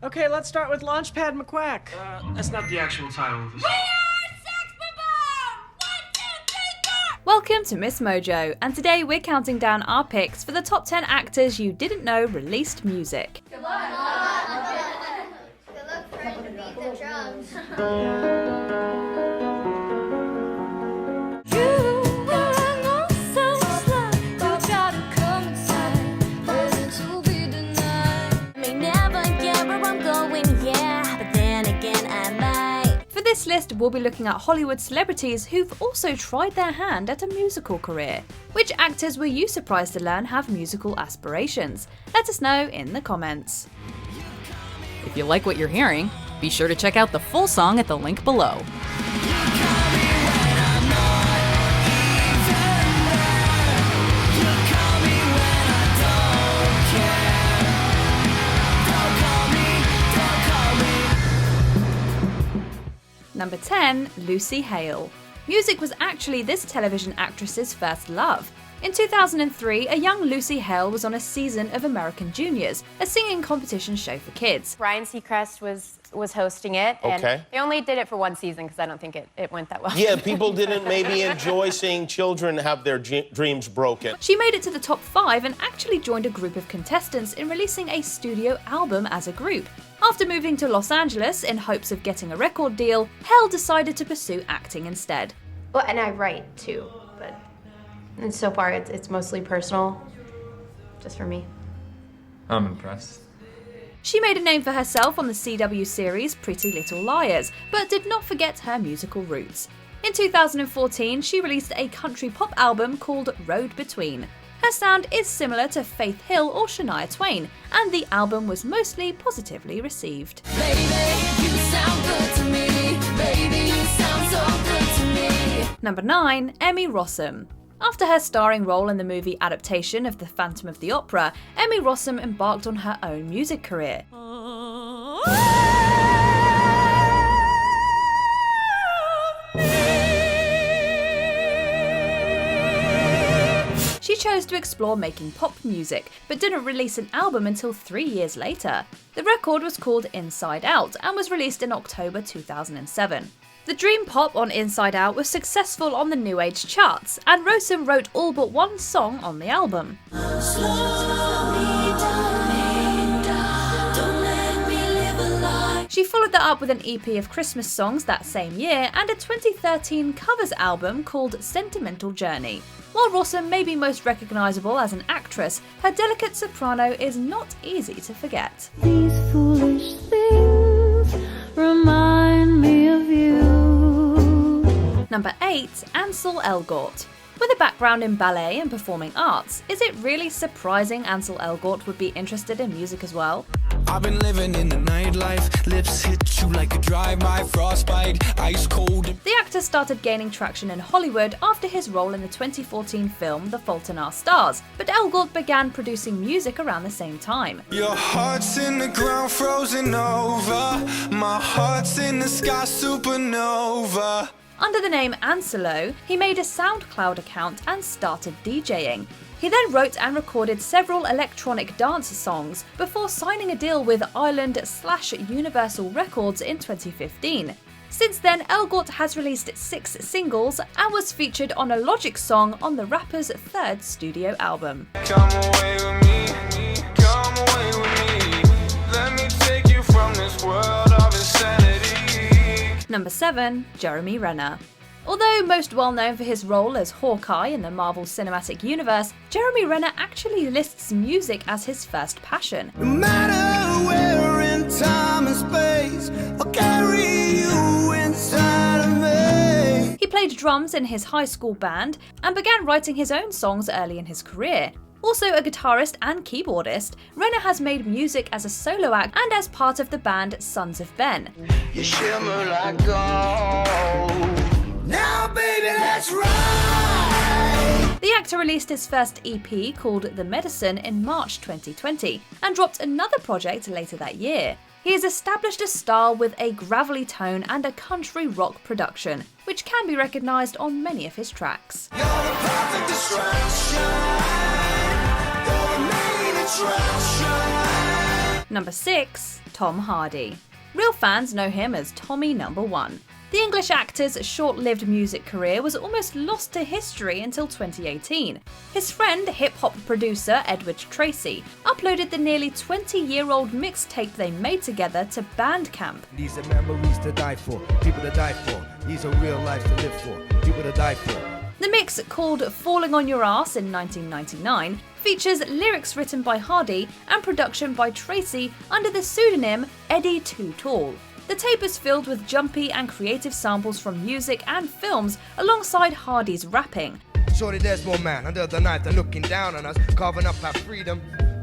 Okay, let's start with Launchpad McQuack. That's not the actual title of this. Welcome to MsMojo, and today we're counting down our picks for the top 10 actors you didn't know released music. Good luck. Good luck trying to beat the drums. For this list, we'll be looking at Hollywood celebrities who've also tried their hand at a musical career. Which actors were you surprised to learn have musical aspirations? Let us know in the comments. If you like what you're hearing, be sure to check out the full song at the link below. Number 10, Lucy Hale. Music was actually this television actress's first love. In 2003, a young Lucy Hale was on a season of American Juniors, a singing competition show for kids. Ryan Seacrest was hosting it, and they only did it for one season because I don't think it went that well. Yeah, people didn't maybe enjoy seeing children have their dreams broken. She made it to the top 5 and actually joined a group of contestants in releasing a studio album as a group. After moving to Los Angeles in hopes of getting a record deal, Hale decided to pursue acting instead. Well, and I write too, and so far it's mostly personal, just for me. I'm impressed. She made a name for herself on the CW series Pretty Little Liars, but did not forget her musical roots. In 2014, she released a country pop album called Road Between. Her sound is similar to Faith Hill or Shania Twain, and the album was mostly positively received. Baby, you sound good to me. Baby, you sound so good to me. Number 9, Emmy Rossum. After her starring role in the movie adaptation of The Phantom of the Opera, Emmy Rossum embarked on her own music career. She chose to explore making pop music, but didn't release an album until 3 years later. The record was called Inside Out and was released in October 2007. The dream pop on Inside Out was successful on the New Age charts, and Rossum wrote all but one song on the album. She followed that up with an EP of Christmas songs that same year and a 2013 covers album called Sentimental Journey. While Rossum may be most recognisable as an actress, her delicate soprano is not easy to forget. These foolish things remind me of you. Number 8, Ansel Elgort. With a background in ballet and performing arts, is it really surprising Ansel Elgort would be interested in music as well? I've been living in the nightlife, lips hit you like a drive-by, frostbite, ice cold. The actor started gaining traction in Hollywood after his role in the 2014 film The Fault in Our Stars, but Elgort began producing music around the same time. Your heart's in the ground, frozen over. My heart's in the sky, supernova. Under the name Anselo, he made a SoundCloud account and started DJing. He then wrote and recorded several electronic dance songs before signing a deal with Island/Universal Records in 2015. Since then, Elgort has released 6 singles and was featured on a Logic song on the rapper's 3rd studio album. Come away with me, come away with me. Let me take you from this world of insanity. Number 7, Jeremy Renner. Although most well known for his role as Hawkeye in the Marvel Cinematic Universe, Jeremy Renner actually lists music as his first passion. No matter where in time and space, I'll carry you inside of me. He played drums in his high school band and began writing his own songs early in his career. Also a guitarist and keyboardist, Renner has made music as a solo act and as part of the band Sons of Ben. You shimmer like gold. Now, baby, let's ride! The actor released his first EP called The Medicine in March 2020 and dropped another project later that year. He has established a style with a gravelly tone and a country rock production, which can be recognised on many of his tracks. You're the perfect distraction. You're the main attraction. Number 6, Tom Hardy. Real fans know him as Tommy Number 1. The English actor's short-lived music career was almost lost to history until 2018. His friend, hip-hop producer Edward Tracy, uploaded the nearly 20-year-old mixtape they made together to Bandcamp. These are memories to die for, people to die for. These are real lives to live for, people to die for. The mix, called Falling on Your Ass in 1999, features lyrics written by Hardy and production by Tracy under the pseudonym Eddie Too Tall. The tape is filled with jumpy and creative samples from music and films alongside Hardy's rapping. Shorty, there's more man under the knife, they're looking down on us, carving up our freedom.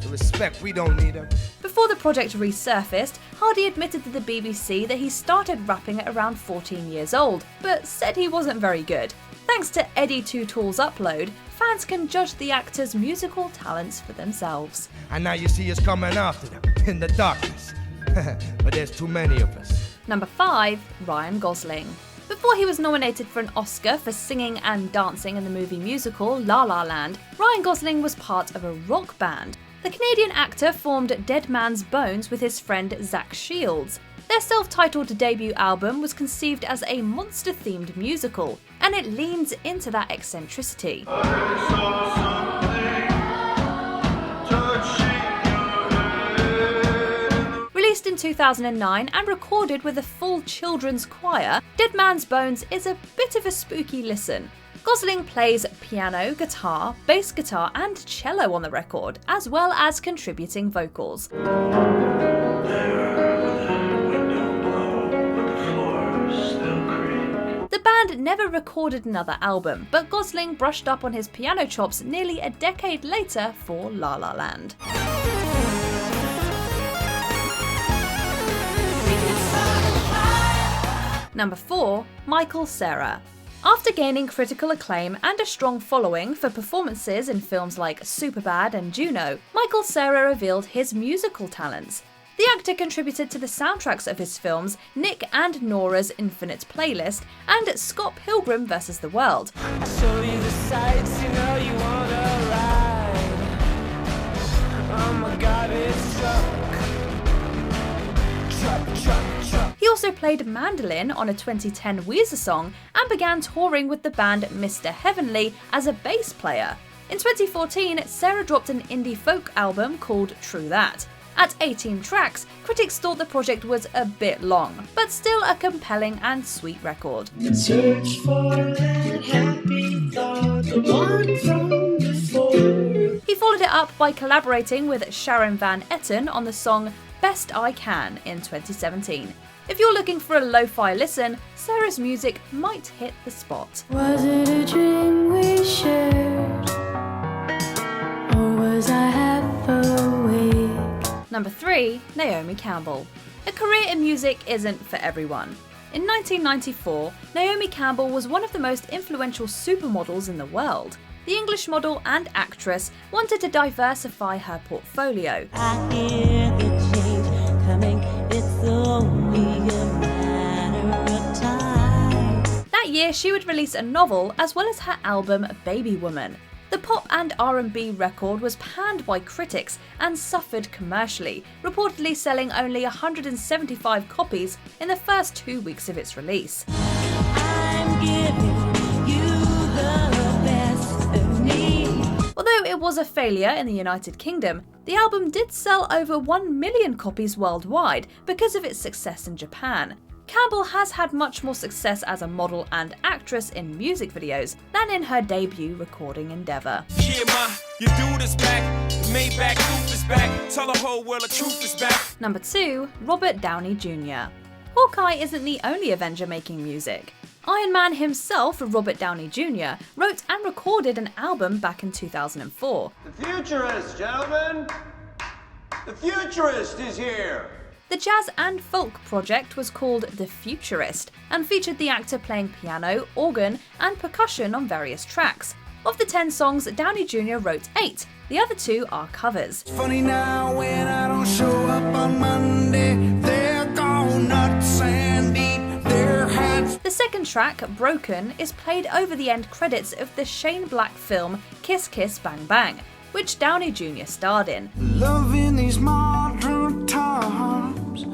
To respect, we don't need them. Before the project resurfaced, Hardy admitted to the BBC that he started rapping at around 14 years old, but said he wasn't very good. Thanks to Eddie Too Tall's upload, fans can judge the actor's musical talents for themselves. And now you see us coming after them, in the darkness. But there's too many of us. Number 5. Ryan Gosling. Before he was nominated for an Oscar for singing and dancing in the movie musical La La Land, Ryan Gosling was part of a rock band. The Canadian actor formed Dead Man's Bones with his friend Zach Shields. Their self-titled debut album was conceived as a monster-themed musical, and it leans into that eccentricity. Released in 2009 and recorded with a full children's choir, Dead Man's Bones is a bit of a spooky listen. Gosling plays piano, guitar, bass guitar and cello on the record, as well as contributing vocals. The band never recorded another album, but Gosling brushed up on his piano chops nearly a decade later for La La Land. Number 4. Michael Cera. After gaining critical acclaim and a strong following for performances in films like Superbad and Juno, Michael Cera revealed his musical talents. The actor contributed to the soundtracks of his films Nick and Nora's Infinite Playlist and Scott Pilgrim vs. the World. Show you the sights, you know you wanna ride. I'm a garbage truck. He also played mandolin on a 2010 Weezer song and began touring with the band Mr. Heavenly as a bass player. In 2014, Cera dropped an indie folk album called True That. At 18 tracks, critics thought the project was a bit long, but still a compelling and sweet record. Search for that happy thought, the one from before. He followed it up by collaborating with Sharon Van Etten on the song Best I Can in 2017. If you're looking for a lo-fi listen, Cera's music might hit the spot. Was it a dream we shared, or was I half awake? Number 3. Naomi Campbell. A career in music isn't for everyone. In 1994, Naomi Campbell was one of the most influential supermodels in the world. The English model and actress wanted to diversify her portfolio. I hear the change coming, it's only a matter of time. That year, she would release a novel as well as her album Baby Woman. The pop and R&B record was panned by critics and suffered commercially, reportedly selling only 175 copies in the first 2 weeks of its release. I'm giving you the best of me. Although it was a failure in the United Kingdom, the album did sell over 1 million copies worldwide because of its success in Japan. Campbell has had much more success as a model and actress in music videos than in her debut recording endeavour. Yeah, ma, your dude is back. The Maybach roof is back. Tell the whole world the truth is back. Number 2. Robert Downey Jr. Hawkeye isn't the only Avenger making music. Iron Man himself, Robert Downey Jr., wrote and recorded an album back in 2004. The futurist, gentlemen! The futurist is here! The jazz and folk project was called The Futurist and featured the actor playing piano, organ, and percussion on various tracks. Of the 10 songs, Downey Jr. wrote 8. The other 2 are covers. Funny now when I don't show up on Monday, they're gone nuts and eat their hats. The second track, Broken, is played over the end credits of the Shane Black film Kiss Kiss Bang Bang, which Downey Jr. starred in. Loving these modern times,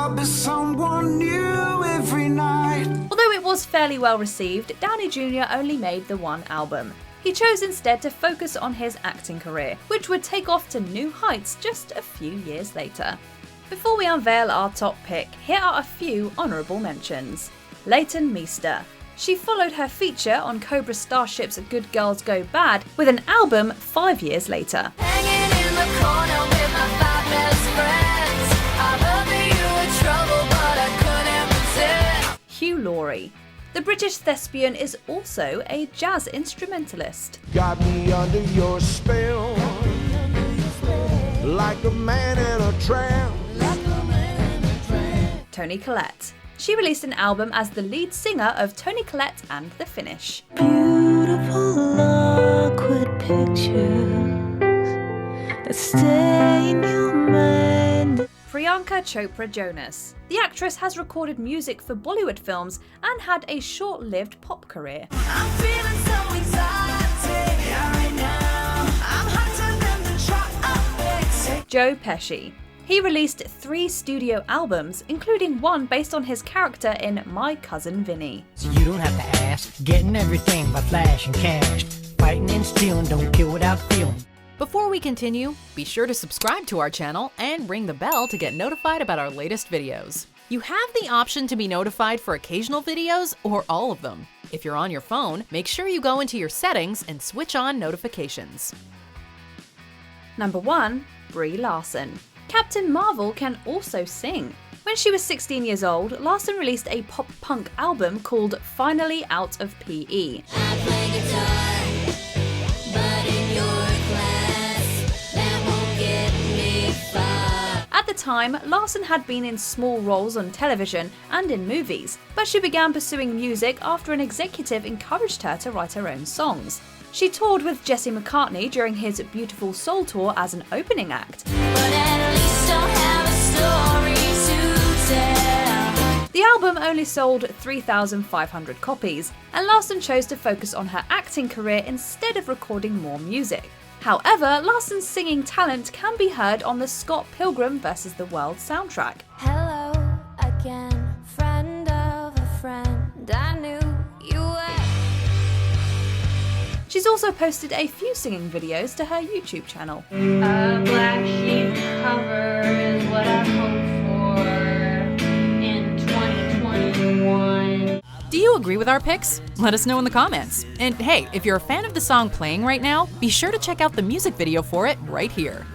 I'll be someone new every night. Although it was fairly well received, Downey Jr. only made the one album. He chose instead to focus on his acting career, which would take off to new heights just a few years later. Before we unveil our top pick, here are a few honourable mentions. Leighton Meester. She followed her feature on Cobra Starship's Good Girls Go Bad with an album 5 years later. Hanging in the corner with my 5 best friends. I love that you were trouble, but I couldn't resist. Hugh Laurie. The British thespian is also a jazz instrumentalist. Got me under your spell, like a man in a trance. Toni Collette. She released an album as the lead singer of Toni Collette and the Finish. Beautiful, awkward pictures that stay in your mind. Priyanka Chopra Jonas. The actress has recorded music for Bollywood films and had a short-lived pop career. I'm feeling so excited right now. I'm hotter than the tropics. Joe Pesci. He released 3 studio albums, including one based on his character in My Cousin Vinny. So you don't have to ask, getting everything by flash and cash. Fighting and stealing, don't kill without feeling. Before we continue, be sure to subscribe to our channel and ring the bell to get notified about our latest videos. You have the option to be notified for occasional videos or all of them. If you're on your phone, make sure you go into your settings and switch on notifications. Number 1. Brie Larson. Captain Marvel can also sing. When she was 16 years old, Larson released a pop-punk album called Finally Out of PE. I play guitar, but in your class, that won't get me far. At the time, Larson had been in small roles on television and in movies, but she began pursuing music after an executive encouraged her to write her own songs. She toured with Jesse McCartney during his Beautiful Soul tour as an opening act. But at least I'll have a story to tell. The album only sold 3,500 copies, and Larson chose to focus on her acting career instead of recording more music. However, Larson's singing talent can be heard on the Scott Pilgrim vs. the World soundtrack. Hello again, friend of a friend. I knew you were. She's also posted a few singing videos to her YouTube channel. A black sheep cover is what I hope for in 2021. Do you agree with our picks? Let us know in the comments. And hey, if you're a fan of the song playing right now, be sure to check out the music video for it right here.